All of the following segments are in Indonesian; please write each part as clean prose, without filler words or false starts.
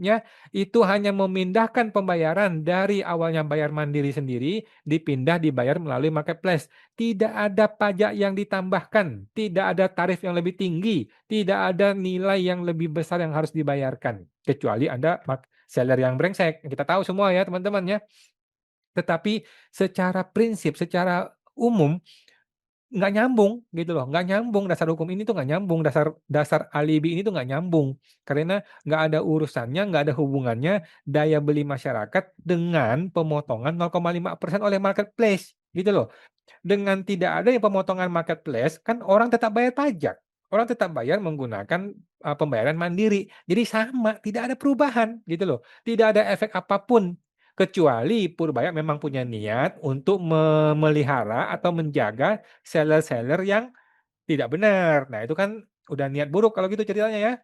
ya, itu hanya memindahkan pembayaran dari awalnya bayar mandiri sendiri, dipindah dibayar melalui marketplace. Tidak ada pajak yang ditambahkan, tidak ada tarif yang lebih tinggi, tidak ada nilai yang lebih besar yang harus dibayarkan, kecuali Anda seller yang brengsek, kita tahu semua ya teman-teman ya. Tetapi secara prinsip, secara umum nggak nyambung gitu loh, nggak nyambung dasar hukum ini tuh nggak nyambung, dasar dasar alibi ini tuh nggak nyambung. Karena nggak ada urusannya, nggak ada hubungannya daya beli masyarakat dengan pemotongan 0,5% oleh marketplace, gitu loh. Dengan tidak adanya pemotongan marketplace, kan orang tetap bayar pajak. Orang tetap bayar menggunakan, pembayaran mandiri. Jadi sama, tidak ada perubahan gitu loh. Tidak ada efek apapun, kecuali Purbaya memang punya niat untuk memelihara atau menjaga seller-seller yang tidak benar. Nah, itu kan udah niat buruk kalau gitu ceritanya ya.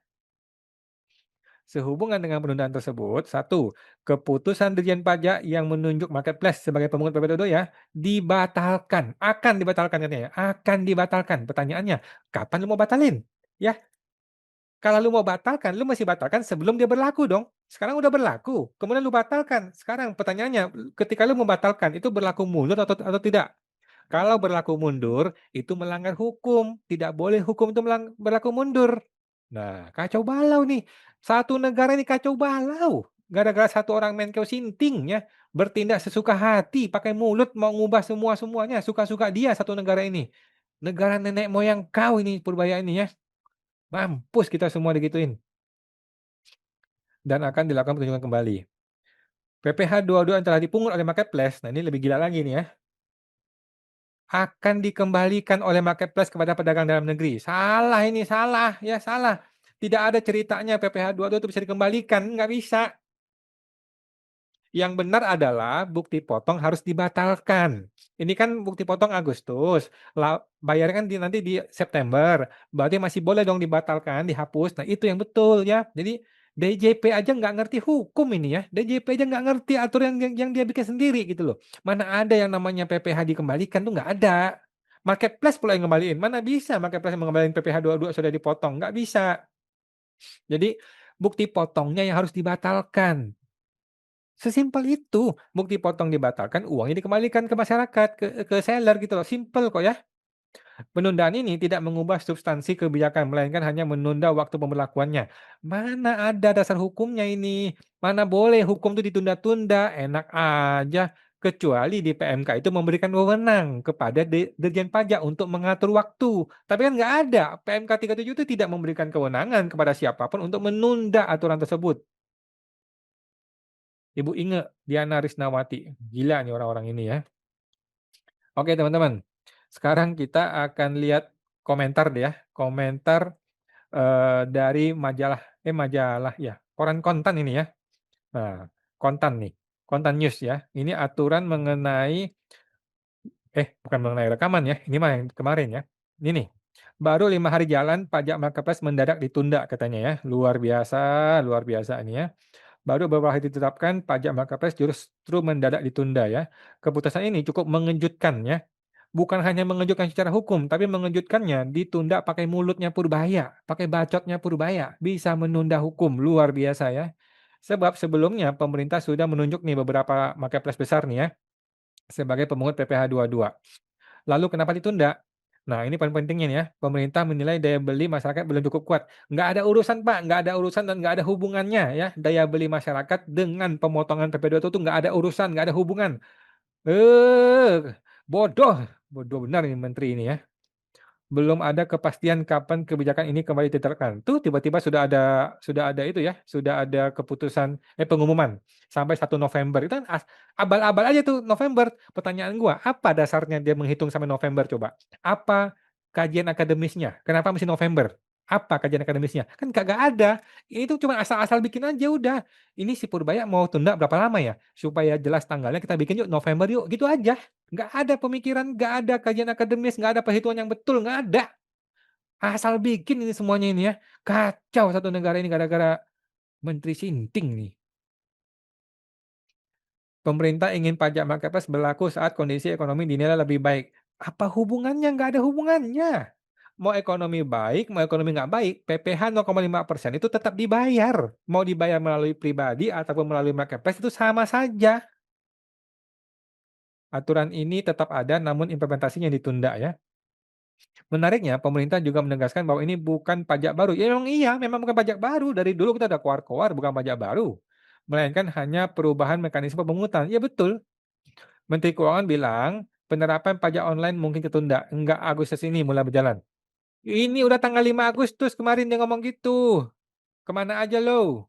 Sehubungan dengan penundaan tersebut, satu, keputusan Dirjen Pajak yang menunjuk marketplace sebagai pemungut PPh ya, dibatalkan, akan dibatalkan katanya, akan dibatalkan. Pertanyaannya, kapan lu mau batalin? Ya, kalau lu mau batalkan, lu mesti batalkan sebelum dia berlaku dong. Sekarang udah berlaku, kemudian lu batalkan. Sekarang pertanyaannya, ketika lu membatalkan, itu berlaku mundur atau tidak? Kalau berlaku mundur, itu melanggar hukum, tidak boleh hukum itu berlaku mundur. Nah, kacau balau nih. Satu negara ini kacau balau. Gara-gara satu orang Menkeu Sinting ya, bertindak sesuka hati, pakai mulut mau ngubah semua-semuanya, suka-suka dia satu negara ini. Negara nenek moyang kau ini Purbaya ini ya. Mampus kita semua digituin. Dan akan dilakukan peninjauan kembali. PPh 22 yang telah dipungut oleh marketplace, nah ini lebih gila lagi nih ya, akan dikembalikan oleh marketplace kepada pedagang dalam negeri. Salah ini, salah, ya salah. Tidak ada ceritanya PPh 22 itu bisa dikembalikan, nggak bisa. Yang benar adalah bukti potong harus dibatalkan. Ini kan bukti potong Agustus, bayarnya kan nanti di September, berarti masih boleh dong dibatalkan, dihapus. Nah itu yang betul ya. Jadi DJP aja nggak ngerti hukum ini ya. DJP aja nggak ngerti aturan yang dia bikin sendiri gitu loh. Mana ada yang namanya PPh dikembalikan tuh nggak ada. Marketplace pula yang ngembaliin. Mana bisa marketplace yang mengembalikan PPh 22 sudah dipotong? Nggak bisa. Jadi bukti potongnya yang harus dibatalkan. Sesimpel itu, bukti potong dibatalkan, uangnya dikembalikan ke masyarakat, ke seller gitu loh, simpel kok ya. Penundaan ini tidak mengubah substansi kebijakan, melainkan hanya menunda waktu pemberlakuannya. Mana ada dasar hukumnya ini? Mana boleh hukum itu ditunda-tunda? Enak aja. Kecuali di PMK itu memberikan wewenang kepada Dirjen Pajak untuk mengatur waktu. Tapi kan nggak ada. PMK 37 itu tidak memberikan kewenangan kepada siapapun untuk menunda aturan tersebut. Ibu Inge Diana Risnawati. Gila nih orang-orang ini ya. Oke teman-teman, sekarang kita akan lihat komentar deh ya. Komentar dari majalah ya, koran Kontan ini ya. Nah, Kontan nih, Kontan News ya. Ini aturan mengenai bukan mengenai rekaman ya, ini mah yang kemarin ya. Ini nih, baru 5 hari jalan pajak marketplace mendadak ditunda katanya ya. Luar biasa ini ya. Baru beberapa hari ditetapkan, pajak marketplace justru mendadak ditunda ya. Keputusan ini cukup mengejutkan ya. Bukan hanya mengejutkan secara hukum, tapi mengejutkannya ditunda pakai mulutnya Purbaya, pakai bacotnya Purbaya, bisa menunda hukum, luar biasa ya. Sebab sebelumnya pemerintah sudah menunjuk nih beberapa marketplace besar nih ya, sebagai pemungut PPh 22. Lalu kenapa ditunda? Nah, ini paling pentingnya nih ya, pemerintah menilai daya beli masyarakat belum cukup kuat. Nggak ada urusan Pak, nggak ada urusan dan nggak ada hubungannya ya, daya beli masyarakat dengan pemotongan PP 22 itu nggak ada urusan, nggak ada hubungan. Bodoh, bodoh benar ini menteri ini ya. Belum ada kepastian kapan kebijakan ini kembali diterapkan. Tuh tiba-tiba sudah ada itu ya, sudah ada keputusan pengumuman sampai 1 November. Itu kan abal-abal aja tuh November. Pertanyaan gua, apa dasarnya dia menghitung sampai November coba? Apa kajian akademisnya? Kenapa mesti November? Apa kajian akademisnya? Kan kagak ada. Itu cuma asal-asal bikin aja udah. Ini si Purbaya mau tunda berapa lama ya? Supaya jelas tanggalnya kita bikin yuk November yuk, gitu aja. Nggak ada pemikiran, nggak ada kajian akademis, nggak ada perhitungan yang betul, nggak ada. Asal bikin ini semuanya ini ya. Kacau satu negara ini gara-gara Menteri Sinting nih. Pemerintah ingin pajak marketplace berlaku saat kondisi ekonomi dinilai lebih baik. Apa hubungannya? Nggak ada hubungannya. Mau ekonomi baik, mau ekonomi nggak baik, PPh 0,5% itu tetap dibayar. Mau dibayar melalui pribadi ataupun melalui marketplace itu sama saja. Aturan ini tetap ada namun implementasinya ditunda ya. Menariknya, pemerintah juga menegaskan bahwa ini bukan pajak baru. Ya memang iya, memang bukan pajak baru. Dari dulu kita ada koar-koar, bukan pajak baru. Melainkan hanya perubahan mekanisme pemungutan. Ya betul. Menteri Keuangan bilang, penerapan pajak online mungkin ketunda. Enggak, Agustus ini mulai berjalan. Ini udah tanggal 5 Agustus kemarin dia ngomong gitu. Kemana aja lo?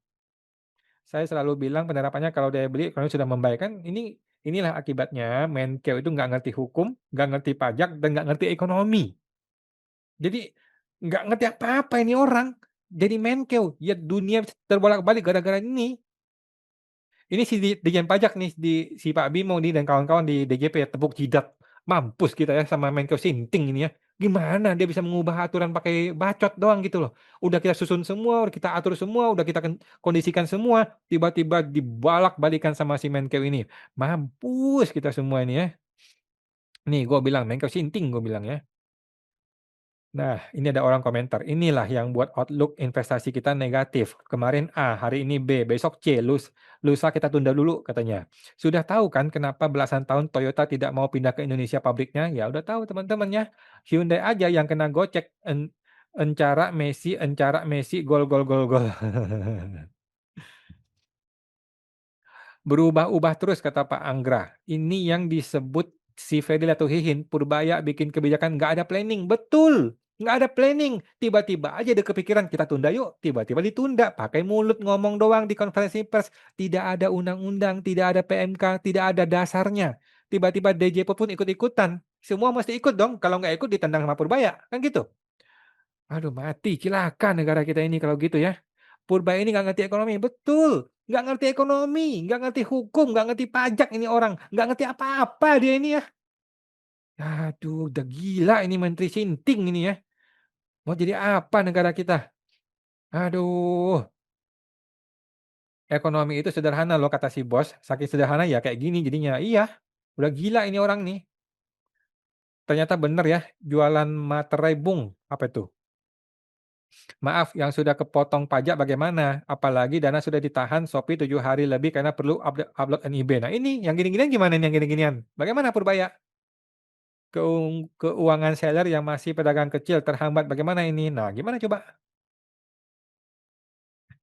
Saya selalu bilang penerapannya kalau daya beli ekonomi sudah membaik. Kan inilah akibatnya Menkeu itu nggak ngerti hukum, nggak ngerti pajak, dan nggak ngerti ekonomi. Jadi, nggak ngerti apa-apa ini orang. Jadi Menkeu, ya dunia terbolak-balik gara-gara ini. Ini si Ditjen Pajak nih, si Pak Bimo nih dan kawan-kawan di DJP ya, tepuk jidat. Mampus kita ya sama Menkeu Sinting ini ya. Gimana dia bisa mengubah aturan pakai bacot doang gitu loh. Udah kita susun semua, udah kita atur semua, udah kita kondisikan semua, tiba-tiba dibalak-balikan sama si Menkeu ini. Mampus kita semua ini ya. Nih gue bilang, Menkeu Sinting gue bilang ya. Nah, ini ada orang komentar, "Inilah yang buat outlook investasi kita negatif. Kemarin A, hari ini B, besok C, lusa kita tunda dulu," katanya. "Sudah tahu kan kenapa belasan tahun Toyota tidak mau pindah ke Indonesia pabriknya? Ya udah tahu teman-teman ya. Hyundai aja yang kena gocek, encara Messi, gol gol gol gol." Berubah-ubah terus kata Pak Anggra. Ini yang disebut si Fedi Latuhihin, Purbaya bikin kebijakan nggak ada planning. Betul, nggak ada planning. Tiba-tiba aja ada kepikiran kita tunda yuk, tiba-tiba ditunda. Pakai mulut ngomong doang di konferensi pers. Tidak ada undang-undang, tidak ada PMK, tidak ada dasarnya. Tiba-tiba DJP pun ikut-ikutan. Semua mesti ikut dong, kalau nggak ikut ditendang sama Purbaya, kan gitu. Aduh mati, cilaka negara kita ini kalau gitu ya. Purbaya ini nggak ngerti ekonomi, betul. Nggak ngerti ekonomi, nggak ngerti hukum, nggak ngerti pajak ini orang. Nggak ngerti apa-apa dia ini ya. Aduh, udah gila ini Menteri Sinting ini ya. Mau jadi apa negara kita? Aduh, ekonomi itu sederhana loh kata si bos. Saking sederhana ya kayak gini jadinya. Iya, udah gila ini orang nih. Ternyata bener ya, jualan materai bung. Apa itu? Maaf, yang sudah kepotong pajak bagaimana? Apalagi dana sudah ditahan Shopee 7 hari lebih karena perlu upload NIB. Nah ini, yang gini-ginian gimana nih yang gini-ginian? Bagaimana Purbaya? Keuangan seller yang masih pedagang kecil terhambat bagaimana ini? Nah gimana coba?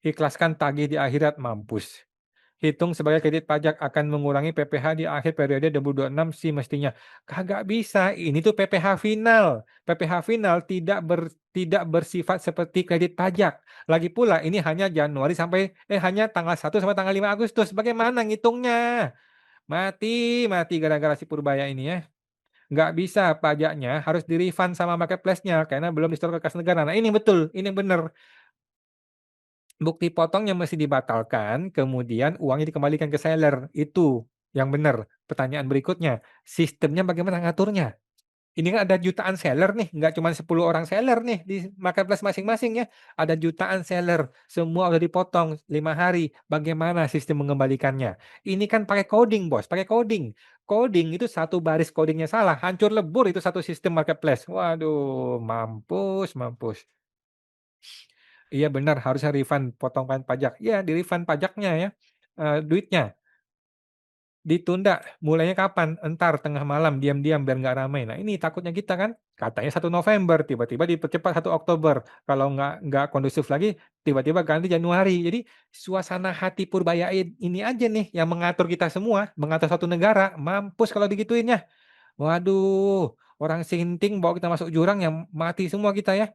Ikhlaskan tagih di akhirat, mampus. Hitung sebagai kredit pajak akan mengurangi PPh di akhir periode 2026 sih mestinya. Kagak bisa, ini tuh PPh final. PPh final tidak bersifat seperti kredit pajak. Lagi pula ini hanya Januari sampai hanya tanggal 1 sampai tanggal 5 Agustus. Bagaimana ngitungnya? Mati, mati gara-gara si Purbaya ini ya. Nggak bisa pajaknya harus di-refund sama marketplace-nya karena belum disetor ke kas negara. Nah ini betul, ini benar. Bukti potongnya mesti dibatalkan, kemudian uangnya dikembalikan ke seller, itu yang benar. Pertanyaan berikutnya, sistemnya bagaimana ngaturnya? Ini kan ada jutaan seller nih, nggak cuma 10 orang seller nih di marketplace masing-masing ya. Ada jutaan seller, semua udah dipotong 5 hari. Bagaimana sistem mengembalikannya? Ini kan pakai coding, Bos, pakai coding. Coding itu satu baris codingnya salah, hancur lebur itu satu sistem marketplace. Waduh, mampus, mampus. Iya benar, harusnya refund potongan pajak. Iya, di-refund pajaknya ya, duitnya. Ditunda, mulainya kapan? Entar tengah malam, diam-diam biar nggak ramai. Nah ini takutnya kita kan, katanya 1 November, tiba-tiba dipercepat 1 Oktober. Kalau nggak kondusif lagi, tiba-tiba ganti Januari. Jadi suasana hati Purbaya ini aja nih yang mengatur kita semua, mengatur satu negara. Mampus kalau digituin ya. Waduh, orang sinting bawa kita masuk jurang yang mati semua kita ya.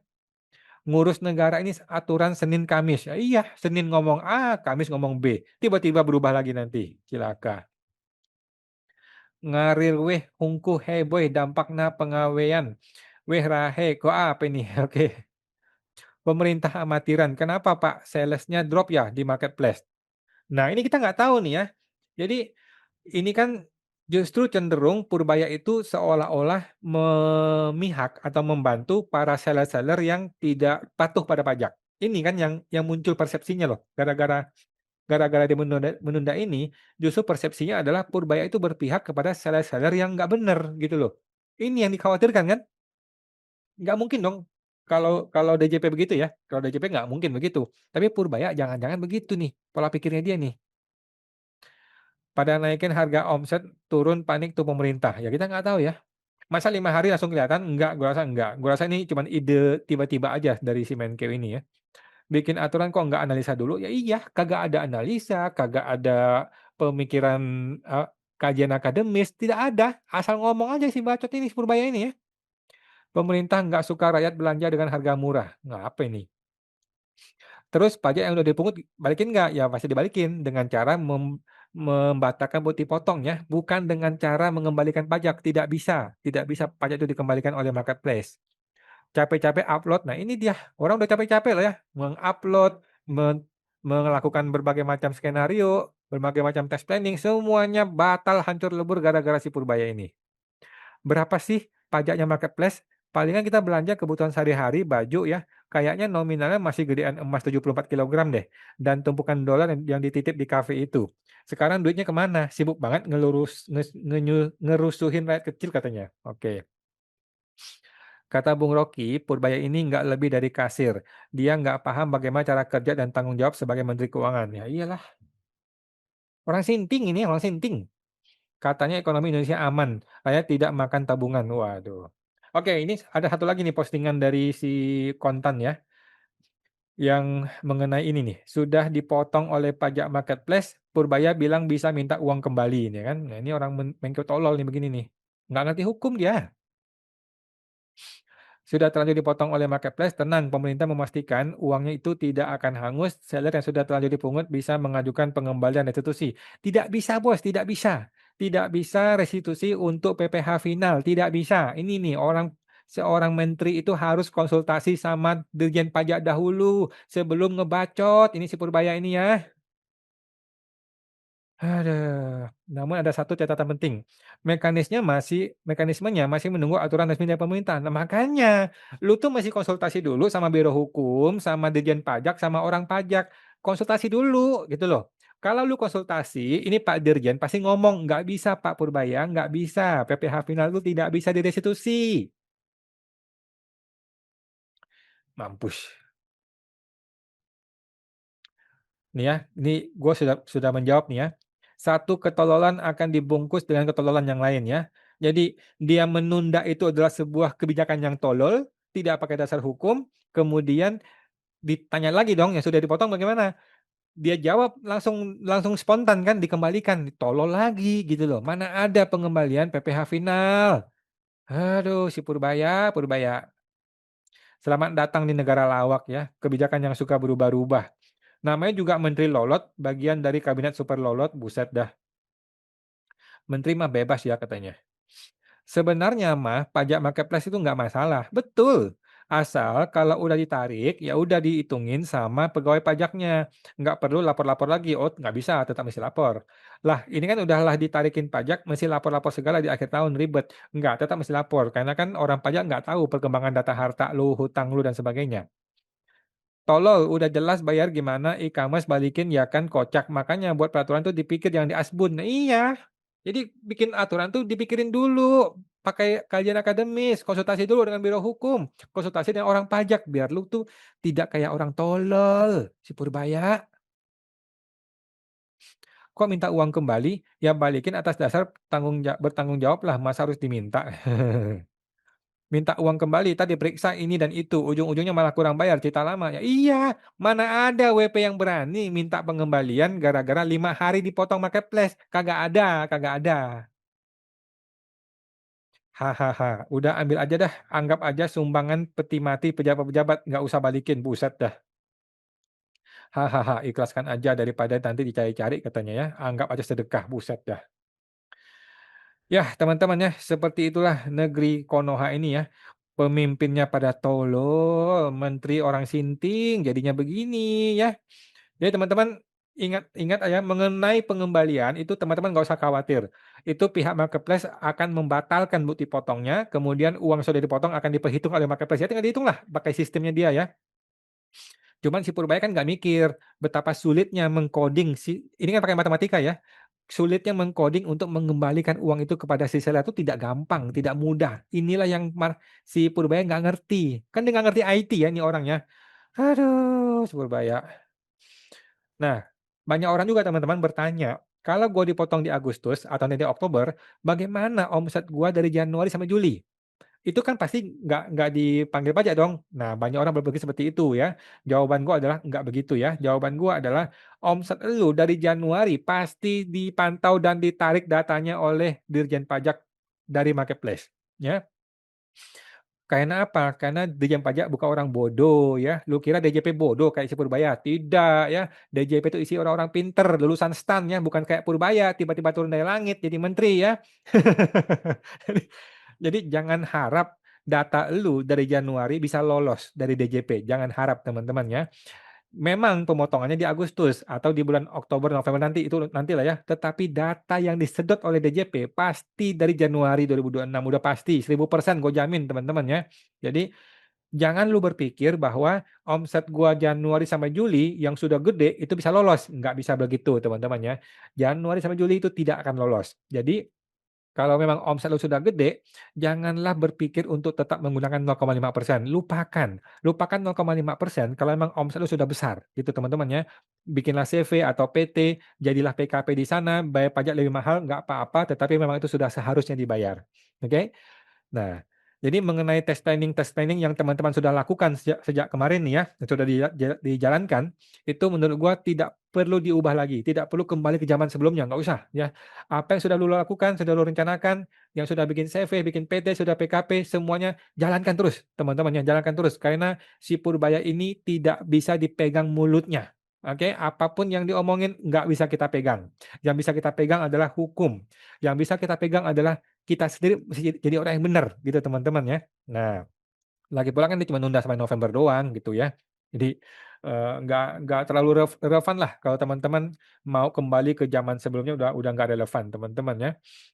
Ngurus negara ini aturan Senin Kamis. Ya iya, Senin ngomong A, Kamis ngomong B. Tiba-tiba berubah lagi nanti. Cilaka. Ngarir weh hungkuh heboh dampakna pengawean. Weh rahe, kok apa ini? Oke. Pemerintah amatiran. Kenapa Pak? Salesnya drop ya di marketplace. Nah ini kita nggak tahu nih ya. Jadi ini kan justru cenderung Purbaya itu seolah-olah memihak atau membantu para seller-seller yang tidak patuh pada pajak. Ini kan yang muncul persepsinya loh. Gara-gara dia menunda ini, justru persepsinya adalah Purbaya itu berpihak kepada seller-seller yang nggak benar gitu loh. Ini yang dikhawatirkan kan? Nggak mungkin dong Kalau DJP begitu ya, kalau DJP nggak mungkin begitu, tapi Purbaya jangan-jangan begitu nih, pola pikirnya dia nih. Pada naikin harga omset, turun panik tuh pemerintah, ya kita nggak tahu ya. Masa 5 hari langsung kelihatan? Enggak, gua rasa enggak. Gua rasa ini cuman ide tiba-tiba aja dari si Menkeu ini ya. Bikin aturan kok nggak analisa dulu? Ya iya, kagak ada analisa, kagak ada pemikiran, eee, kajian akademis, tidak ada. Asal ngomong aja si bacot ini, si Purbaya ini ya. Pemerintah nggak suka rakyat belanja dengan harga murah. Ngapa ini? Terus pajak yang udah dipungut balikin nggak? Ya pasti dibalikin dengan cara membatalkan bukti potong ya, bukan dengan cara mengembalikan pajak, tidak bisa pajak itu dikembalikan oleh marketplace. Capek-capek upload, nah ini dia, orang udah capek-capek loh ya, mengupload, melakukan berbagai macam skenario, berbagai macam tes planning, semuanya batal hancur lebur gara-gara si Purbaya ini. Berapa sih pajaknya marketplace? Palingan kita belanja kebutuhan sehari-hari, baju ya, kayaknya nominalnya masih gedean emas 74 kilogram deh, dan tumpukan dolar yang dititip di kafe itu. Sekarang duitnya kemana? Sibuk banget ngerusuhin rakyat kecil katanya. Oke. Kata Bung Rocky, Purbaya ini nggak lebih dari kasir. Dia nggak paham bagaimana cara kerja dan tanggung jawab sebagai Menteri Keuangan. Ya iyalah, orang sinting ini, orang sinting. Katanya ekonomi Indonesia aman, rakyat tidak makan tabungan. Waduh. Oke, ini ada satu lagi nih postingan dari si Kontan ya, yang mengenai ini nih, sudah dipotong oleh pajak marketplace, Purbaya bilang bisa minta uang kembali ini kan. Nah, ini orang Menkeu tolol nih begini nih. Nggak ngerti hukum dia. Sudah terlanjur dipotong oleh marketplace, tenang, pemerintah memastikan uangnya itu tidak akan hangus, seller yang sudah terlanjur dipungut bisa mengajukan pengembalian restitusi. Tidak bisa bos, tidak bisa. Tidak bisa restitusi untuk PPh final, tidak bisa. Ini nih, seorang menteri itu harus konsultasi sama Dirjen Pajak dahulu, sebelum ngebacot, ini si Purbaya ini ya. Aduh, namun ada satu catatan penting, mekanismenya masih menunggu aturan resmi dari pemerintah. Nah, makanya lu tuh mesti konsultasi dulu sama Biro Hukum, sama Dirjen Pajak, sama orang pajak. Konsultasi dulu gitu loh. Kalau lu konsultasi, ini Pak Dirjen pasti ngomong, "Nggak bisa Pak Purbaya, nggak bisa. PPh final itu tidak bisa direstitusi." Mampus. Nih ya, ini gue sudah menjawab nih ya. Satu ketololan akan dibungkus dengan ketololan yang lain ya. Jadi dia menunda itu adalah sebuah kebijakan yang tolol, tidak pakai dasar hukum, kemudian ditanya lagi dong yang sudah dipotong bagaimana? Dia jawab langsung langsung spontan kan dikembalikan, tolol lagi gitu loh. Mana ada pengembalian PPh final. Aduh si Purbaya, Purbaya. Selamat datang di negara lawak ya, kebijakan yang suka berubah-ubah. Namanya juga Menteri Lolot, bagian dari kabinet super lolot, buset dah. Menteri mah bebas ya katanya. Sebenarnya mah pajak marketplace itu nggak masalah, betul. Asal kalau udah ditarik, ya udah dihitungin sama pegawai pajaknya. Nggak perlu lapor-lapor lagi, oh nggak bisa, tetap mesti lapor. Lah ini kan udahlah ditarikin pajak, mesti lapor-lapor segala di akhir tahun, ribet. Nggak, tetap mesti lapor. Karena kan orang pajak nggak tahu perkembangan data harta lu, hutang lu, dan sebagainya. Tolol, udah jelas bayar gimana e-commerce balikin ya kan kocak. Makanya buat peraturan tuh dipikir jangan diasbun. Nah, iya. Jadi bikin aturan tuh dipikirin dulu. Pakai kajian akademis, konsultasi dulu dengan biro hukum, konsultasi dengan orang pajak biar lu tuh tidak kayak orang tolol, si Purbaya. Kok minta uang kembali? Ya balikin atas dasar bertanggung jawab lah, masa harus diminta. Minta uang kembali, tadi periksa ini dan itu, ujung-ujungnya malah kurang bayar, cerita lama. Ya iya, mana ada WP yang berani minta pengembalian gara-gara 5 hari dipotong marketplace. Kagak ada, kagak ada. Hahaha, udah ambil aja dah, anggap aja sumbangan peti mati pejabat-pejabat, nggak usah balikin, buset dah. Hahaha, ikhlaskan aja daripada nanti dicari-cari katanya ya, anggap aja sedekah, buset dah. Ya, teman-teman ya, seperti itulah negeri Konoha ini ya. Pemimpinnya pada tolol, menteri orang sinting, jadinya begini ya. Jadi teman-teman ingat ya, mengenai pengembalian itu teman-teman nggak usah khawatir. Itu pihak marketplace akan membatalkan bukti potongnya, kemudian uang sudah dipotong akan diperhitung oleh marketplace. Ya tinggal dihitung lah pakai sistemnya dia ya. Cuman si Purbaya kan nggak mikir betapa sulitnya mengcoding ini kan pakai matematika ya. sulitnya meng-coding untuk mengembalikan uang itu kepada si seller itu tidak gampang, tidak mudah. Inilah yang si Purbaya nggak ngerti. Kan dia nggak ngerti IT ya ini orangnya. Aduh, si Purbaya. Nah, banyak orang juga teman-teman bertanya, kalau gue dipotong di Agustus atau nanti Oktober, bagaimana omset gue dari Januari sampai Juli? Itu kan pasti nggak dipanggil pajak dong. Nah, banyak orang berpikir seperti itu ya. Jawaban gua adalah nggak begitu ya. Jawaban gua adalah omset lu dari Januari pasti dipantau dan ditarik datanya oleh Dirjen Pajak dari marketplace, ya. Karena apa? Karena Dirjen Pajak bukan orang bodoh ya. Lu kira DJP bodoh kayak si Purbaya? Tidak ya. DJP itu isi orang-orang pinter, lulusan STAN ya, bukan kayak Purbaya tiba-tiba turun dari langit jadi menteri ya. Jadi jadi jangan harap data lu dari Januari bisa lolos dari DJP. Jangan harap teman-teman ya. Memang pemotongannya di Agustus atau di bulan Oktober, November nanti itu nantilah ya. Tetapi data yang disedot oleh DJP pasti dari Januari 2026 udah pasti 1000% gue jamin teman-teman ya. Jadi jangan lu berpikir bahwa omset gua Januari sampai Juli yang sudah gede itu bisa lolos. Nggak bisa begitu teman-teman ya. Januari sampai Juli itu tidak akan lolos. Jadi kalau memang omset lu sudah gede, janganlah berpikir untuk tetap menggunakan 0,5%. Lupakan 0,5% kalau memang omset lu sudah besar, gitu teman-teman ya. Bikinlah CV atau PT, jadilah PKP di sana, bayar pajak lebih mahal, nggak apa-apa, tetapi memang itu sudah seharusnya dibayar. Oke? Nah, jadi mengenai tes planning yang teman-teman sudah lakukan sejak kemarin nih ya, yang sudah dijalankan, itu menurut gua tidak perlu diubah lagi, tidak perlu kembali ke zaman sebelumnya, nggak usah ya. Apa yang sudah lu lakukan, sudah lu rencanakan, yang sudah bikin CV, bikin PT, sudah PKP, semuanya jalankan terus, teman-teman ya, jalankan terus. Karena si Purbaya ini tidak bisa dipegang mulutnya. Oke, apapun yang diomongin nggak bisa kita pegang. Yang bisa kita pegang adalah hukum. Yang bisa kita pegang adalah kita sendiri mesti jadi orang yang benar gitu teman-teman ya. Nah, lagi pula kan dia cuma nunda sampai November doang gitu ya. Jadi, nggak terlalu relevan lah kalau teman-teman mau kembali ke zaman sebelumnya udah nggak relevan teman-teman ya.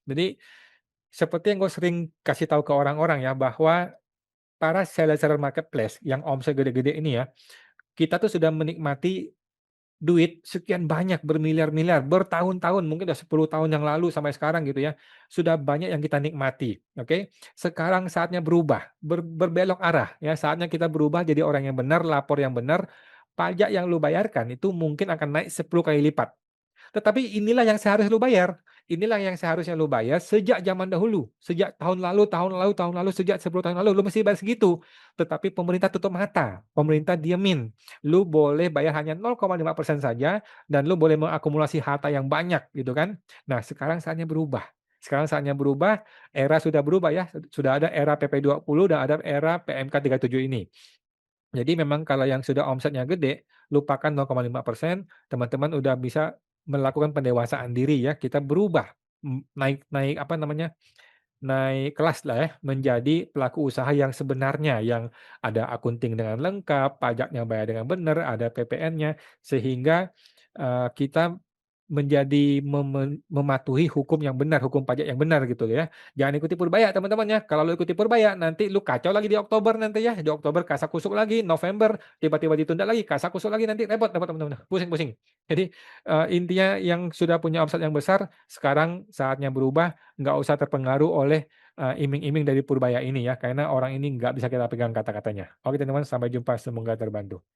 Jadi, seperti yang gue sering kasih tahu ke orang-orang ya bahwa para seller-seller marketplace yang omset gede-gede ini ya, kita tuh sudah menikmati duit sekian banyak, bermiliar-miliar, bertahun-tahun, mungkin udah 10 tahun yang lalu sampai sekarang gitu ya, sudah banyak yang kita nikmati, oke. Sekarang saatnya berubah, berbelok arah ya, saatnya kita berubah jadi orang yang benar, lapor yang benar, pajak yang lu bayarkan itu mungkin akan naik 10 kali lipat. Tetapi inilah yang seharusnya lu bayar. Inilah yang seharusnya lu bayar sejak zaman dahulu. Sejak tahun lalu, sejak 10 tahun lalu, lu mesti bayar segitu. Tetapi pemerintah tutup mata, pemerintah diemin. Lu boleh bayar hanya 0,5% saja, dan lu boleh mengakumulasi harta yang banyak, gitu kan. Nah, sekarang saatnya berubah. Sekarang saatnya berubah, era sudah berubah ya, sudah ada era PP20 dan ada era PMK 37 ini. Jadi memang kalau yang sudah omsetnya gede, lupakan 0,5%, teman-teman udah bisa melakukan pendewasaan diri ya, kita berubah, naik naik apa namanya, naik kelas lah ya, menjadi pelaku usaha yang sebenarnya, yang ada akunting dengan lengkap, pajaknya bayar dengan benar, ada PPN-nya, sehingga, kita menjadi mematuhi hukum yang benar, hukum pajak yang benar gitu ya. Jangan ikuti Purbaya teman-teman ya, kalau lu ikuti Purbaya nanti lu kacau lagi di Oktober nanti ya, di Oktober kasak-kusuk lagi, November tiba-tiba ditunda lagi, kasak-kusuk lagi, nanti repot repot teman-teman, pusing-pusing. Jadi, intinya yang sudah punya omset yang besar, sekarang saatnya berubah, nggak usah terpengaruh oleh, iming-iming dari Purbaya ini ya, karena orang ini nggak bisa kita pegang kata-katanya. Oke teman-teman, sampai jumpa, semoga terbantu.